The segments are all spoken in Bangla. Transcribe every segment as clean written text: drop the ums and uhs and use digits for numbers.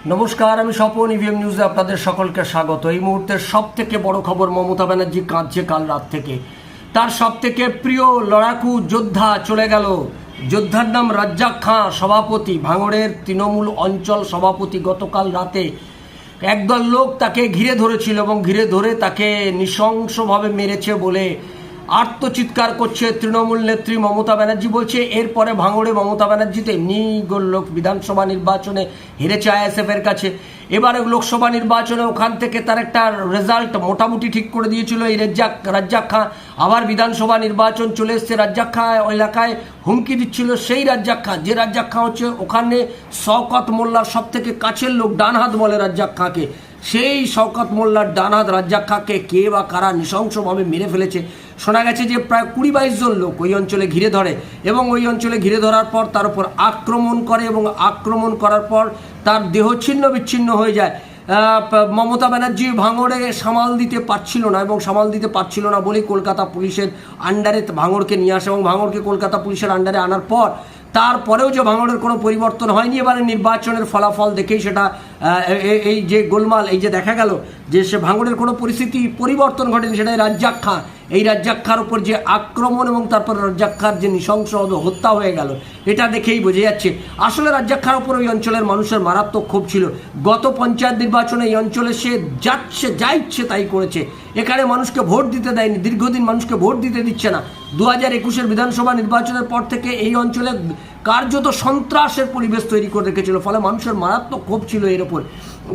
নমস্কার, আমি স্বপন। ইভিএম নিউজে আপনাদের সকলকে স্বাগত। এই মুহূর্তের সব থেকে বড় খবর, মমতা ব্যানার্জি কাঁদছে কাল রাত থেকে। তার সব থেকে প্রিয় লড়াকু যোদ্ধা চলে গেল। যোদ্ধার নাম রাজ্জাক খাঁ, সভাপতি, ভাঙড়ের তৃণমূল অঞ্চল সভাপতি। গতকাল রাতে একদল লোক তাকে ঘিরে ধরেছিল এবং ঘিরে ধরে তাকে নৃশংসভাবে মেরেছে বলে আর্তচিৎকার করছে তৃণমূল নেত্রী মমতা ব্যানার্জি। বলছে এরপরে ভাঙড়ে মমতা ব্যানার্জি তো এমনি লোক বিধানসভা নির্বাচনে হেরেছে আইএসএফ এর কাছে। এবারে লোকসভা নির্বাচনে ওখান থেকে তার একটা রেজাল্ট মোটামুটি ঠিক করে দিয়েছিল এই রাজ্জাক খাঁ। আবার বিধানসভা নির্বাচন চলে এসছে, রাজ্জাক খাঁ এলাকায় হুমকি দিচ্ছিল। সেই রাজ্জাক খাঁ, যে রাজ্জাক খাঁ হচ্ছে ওখানে শওকত মোল্লার সব থেকে কাছের লোক, ডান হাত বলে রাজ্জাক খাঁকে। সেই শওকত মোল্লার ডান হাত রাজ্জাক খাঁকে কে বা কারা নৃশংসভাবে মেরে ফেলেছে। শোনা গেছে যে প্রায় ২০-২২ জন লোক ওই অঞ্চলে ঘিরে ধরে এবং ওই অঞ্চলে ঘিরে ধরার পর তার উপর আক্রমণ করে এবং আক্রমণ করার পর তার দেহ ছিন্ন বিচ্ছিন্ন হয়ে যায়। মমতা ব্যানার্জি ভাঙড়ে সামাল দিতে পারছিল না এবং সামাল দিতে পারছিল না বলেই কলকাতা পুলিশের আন্ডারে ভাঙড়কে নিয়ে আসে এবং ভাঙড়কে কলকাতা পুলিশের আন্ডারে আনার পর তারপরেও যে ভাঙড়ের কোনো পরিবর্তন হয়নি। এবারে নির্বাচনের ফলাফল দেখেই সেটা এই যে গোলমাল, এই যে দেখা গেল যে সে ভাঙড়ের কোনো পরিস্থিতি পরিবর্তন ঘটেনি, সেটাই রাজ্জাক খাঁ। এই রাজ্জাক খাঁর উপর যে আক্রমণ এবং তারপর রাজ্জাক খাঁর যে নৃশংস হত্যা হয়ে গেল, এটা দেখেই বোঝা যাচ্ছে আসলে রাজ্জাক খাঁর উপর ওই অঞ্চলের মানুষের মারাত্মক ক্ষোভ ছিল। গত পঞ্চায়েত নির্বাচনে এই অঞ্চলে সে যা ইচ্ছে তাই করেছে। এখানে মানুষকে ভোট দিতে দেয়নি, দীর্ঘদিন মানুষকে ভোট দিতে দিচ্ছে না। 2021-এর বিধানসভা নির্বাচনের পর থেকে এই অঞ্চলে কার্যত সন্ত্রাসের পরিবেশ তৈরি করে রেখেছিল, ফলে মানুষের মারাত্মক ক্ষোভ ছিল এর ওপর।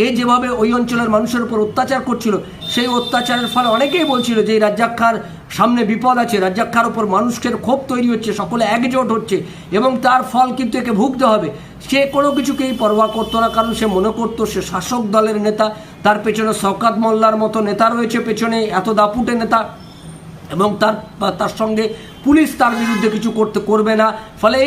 এই যেভাবে ওই অঞ্চলের মানুষের উপর অত্যাচার করছিল, সেই অত্যাচারের ফলে অনেকেই বলছিল যে এই রাজ্জাক খাঁর সামনে বিপদ আছে, রাজ্জাক খাঁর উপর মানুষের ক্ষোভ তৈরি হচ্ছে, সকলে একজোট হচ্ছে এবং তার ফল কিন্তু একে ভুগতে হবে। সে কোনো কিছুকেই পরোয়া করতো না, কারণ সে মনে করতো সে শাসক দলের নেতা, তার পেছনে শওকত মোল্লার মতো নেতা রয়েছে, পেছনে এত দাপুটে নেতা, এবং তার সঙ্গে পুলিশ তার বিরুদ্ধে কিছু করবে না। ফলে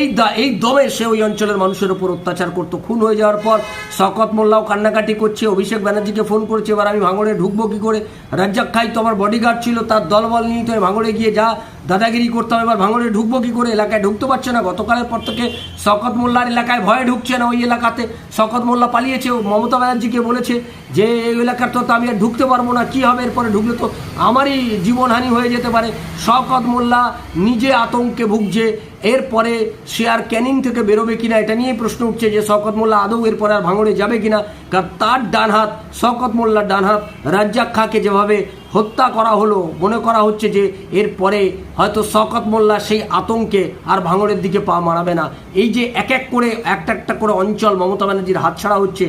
এই দমে সে ওই অঞ্চলের মানুষের উপর অত্যাচার করতো। খুন হয়ে যাওয়ার পর শওকত মোল্লাও কান্নাকাটি করছে, অভিষেক ব্যানার্জিকে ফোন করেছে, এবার আমি ভাঙড়ে ঢুকবো কী করে? রাজ্জাক খাঁ তো আমার বডিগার্ড ছিল, তার দলবল নিয়ে তো ভাঙড়ে গিয়ে যা দাদাগিরি করতাম, এবার ভাঙড়ে ঢুকবো কী করে? এলাকায় ঢুকতে পারছে না। গতকালের পর থেকে শওকত মোল্লার এলাকায় ভয়ে ঢুকছে না। ওই এলাকাতে শওকত মোল্লা পালিয়েছে। মমতা ব্যানার্জিকে বলেছে যে এই এলাকার তো আমি আর ঢুকতে পারবো না, কী হবে এরপরে? ঢুকলে তো আমারই জীবনহানি হয়ে যেতে পারে। শওকত মোল্লা নিজে আতঙ্কে ভুগছে। এরপরে সে আর ক্যানিং থেকে বেরোবে কিনা, এটা নিয়েই প্রশ্ন উঠছে যে শওকত মোল্লা আদৌ এরপরে আর ভাঙড়ে যাবে কিনা। কারণ তার ডান হাত, শওকত মোল্লার ডান হাত রাজ্জাক খাঁকে যেভাবে হত্যা করা হলো, মনে করা হচ্ছে যে এরপরে হয়তো শওকত মোল্লা সেই আতঙ্কে আর ভাঙড়ের দিকে পা মারাবে না। এই যে এক এক করে একটা একটা করে অঞ্চল মমতা ব্যানার্জির হাতছাড়া হচ্ছে।